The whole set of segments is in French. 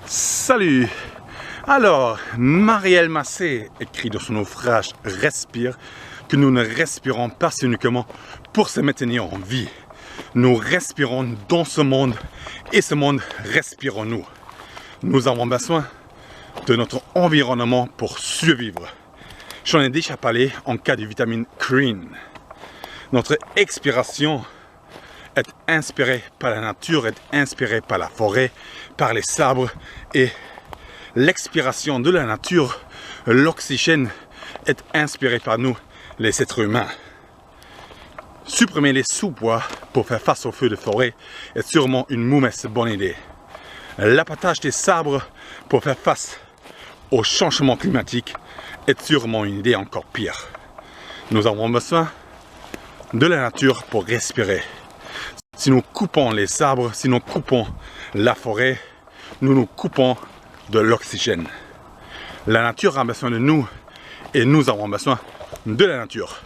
Salut! Alors, Marielle Massé écrit dans son ouvrage Respire que nous ne respirons pas uniquement pour se maintenir en vie. Nous respirons dans ce monde et ce monde respire en nous. Nous avons besoin de notre environnement pour survivre. J'en ai déjà parlé en cas de vitamine green. Notre expiration est inspirée par la nature, est inspirée par la forêt, par les arbres, et l'expiration de la nature, l'oxygène, est inspiré par nous, les êtres humains. Supprimer les sous-bois pour faire face aux feux de forêt est sûrement une mauvaise bonne idée. L'abattage des arbres pour faire face au changement climatique est sûrement une idée encore pire. Nous avons besoin de la nature pour respirer. Si nous coupons les arbres, si nous coupons la forêt, nous nous coupons de l'oxygène. La nature a besoin de nous et nous avons besoin de la nature.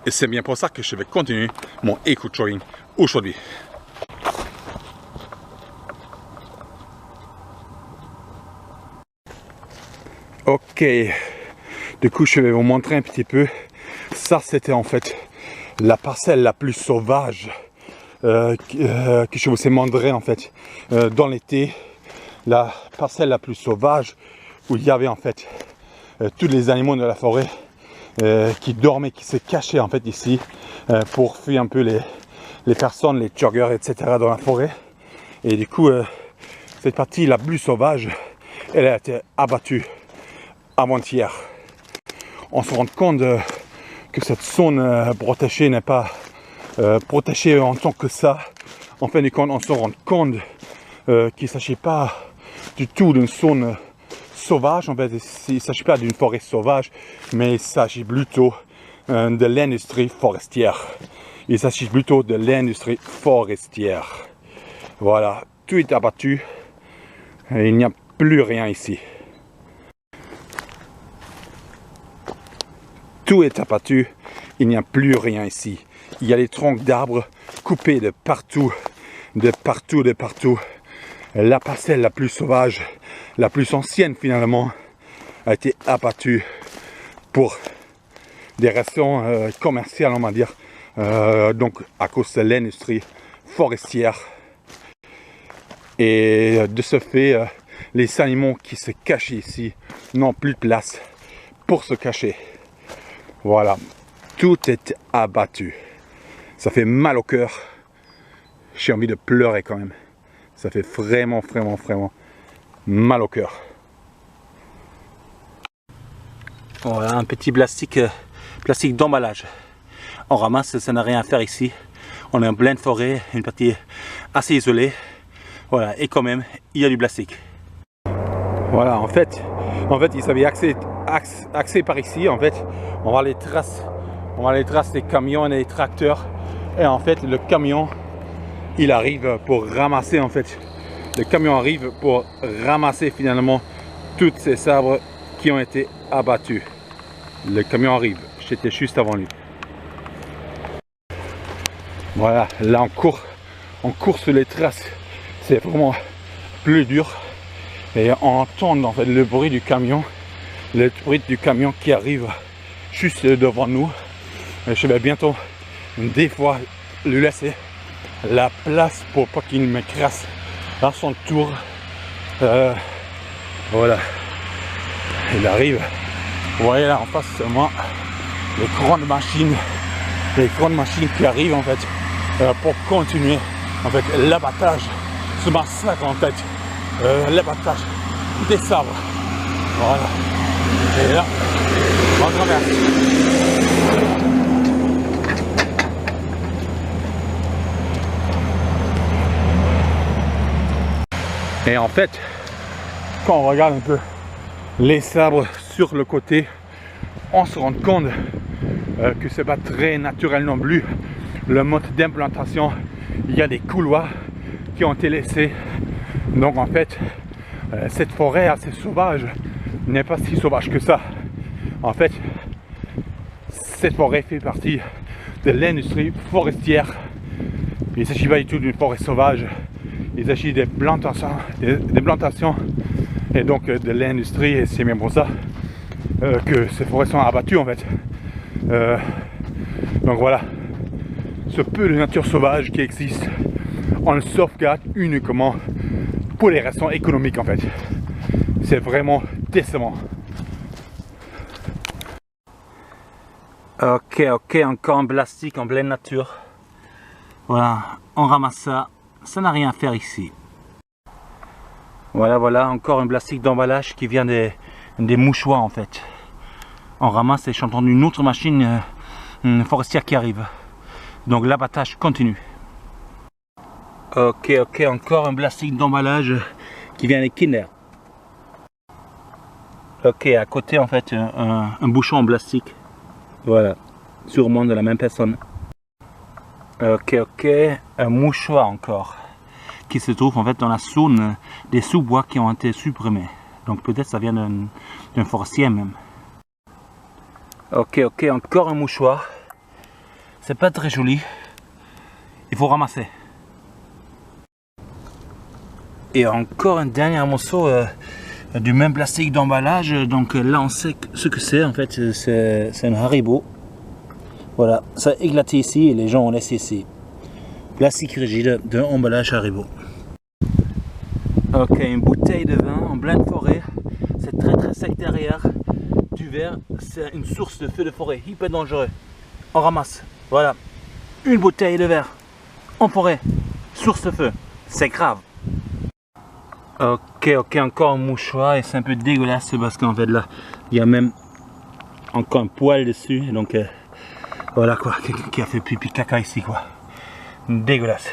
Et c'est bien pour ça que je vais continuer mon éco-jogging aujourd'hui. Ok, du coup je vais vous montrer un petit peu. Ça c'était en fait la parcelle la plus sauvage que je vous ai montré en fait dans l'été. La parcelle la plus sauvage où il y avait en fait tous les animaux de la forêt qui dormaient, qui se cachaient en fait ici pour fuir un peu les personnes, les joggers, etc. dans la forêt. Et du coup, cette partie la plus sauvage, elle a été abattue avant-hier. On se rend compte que cette zone protégée n'est pas protégée en tant que ça. En fin de compte, on se rend compte qu'il ne s'agit pas du tout d'une zone sauvage. En fait, il ne s'agit pas d'une forêt sauvage, mais il s'agit plutôt de l'industrie forestière. Il s'agit plutôt de l'industrie forestière. Voilà, tout est abattu. Et il n'y a plus rien ici. Tout est abattu. Il n'y a plus rien ici. Il y a des troncs d'arbres coupés de partout, de partout, de partout. La parcelle la plus sauvage, la plus ancienne finalement, a été abattue pour des raisons commerciales, on va dire. Donc à cause de l'industrie forestière. Et de ce fait, les animaux qui se cachent ici n'ont plus de place pour se cacher. Voilà, tout est abattu. Ça fait mal au cœur. J'ai envie de pleurer quand même. Ça fait vraiment mal au cœur. Voilà un petit plastique d'emballage. On ramasse, ça n'a rien à faire ici. On est en pleine forêt, une partie assez isolée. Voilà, et quand même, il y a du plastique. Voilà, en fait ils avaient accès par ici. En fait, on voit les traces des camions et des tracteurs. Et en fait, le camion, il arrive pour ramasser en fait. Le camion arrive pour ramasser finalement tous ces arbres qui ont été abattus. Le camion arrive. J'étais juste avant lui. Voilà, là on court sur les traces. C'est vraiment plus dur. Et on entend en fait le bruit du camion qui arrive juste devant nous. Et je vais bientôt des fois lui laisser la place pour pas qu'il m'écrase à son tour. Voilà, il arrive. Vous voyez là en face seulement les grandes machines qui arrivent en fait pour continuer en fait l'abattage, ce massacre en fait, l'abattage des arbres. Voilà, et là on traverse. Et en fait, quand on regarde un peu les arbres sur le côté, on se rend compte que c'est pas très naturel non plus. Le mode d'implantation, il y a des couloirs qui ont été laissés. Donc en fait, cette forêt assez sauvage n'est pas si sauvage que ça. En fait, cette forêt fait partie de l'industrie forestière. Il ne s'agit pas du tout d'une forêt sauvage. Il s'agit des plantations, et donc de l'industrie, et c'est bien pour ça que ces forêts sont abattues en fait. Donc voilà, ce peu de nature sauvage qui existe, on le sauvegarde uniquement pour les raisons économiques en fait. C'est vraiment décevant. Ok, encore un plastique en pleine nature. Voilà, on ramasse ça, ça n'a rien à faire ici. Voilà, encore un plastique d'emballage qui vient des mouchoirs en fait. On ramasse et j'entends une autre machine forestière qui arrive. Donc l'abattage continue. Ok, encore un plastique d'emballage qui vient des Kinder. Ok, à côté en fait un bouchon en plastique. Voilà, sûrement de la même personne. Ok, un mouchoir encore qui se trouve en fait dans la zone des sous-bois qui ont été supprimés. Donc peut-être ça vient d'un forestier même. Ok, encore un mouchoir. C'est pas très joli. Il faut ramasser. Et encore un dernier morceau du même plastique d'emballage. Donc là on sait ce que c'est en fait. C'est un Haribo. Voilà, ça a éclaté ici et les gens ont laissé ici. Plastique rigide de emballage Haribo. Ok, une bouteille de vin en pleine forêt. C'est très sec derrière. Du verre, c'est une source de feu de forêt hyper dangereux. On ramasse. Voilà, une bouteille de verre en forêt, source de feu. C'est grave. Ok, encore un mouchoir et c'est un peu dégueulasse parce qu'en fait là, il y a même encore un poil dessus. Donc voilà quoi, quelqu'un qui a fait pipi caca ici quoi. Dégueulasse.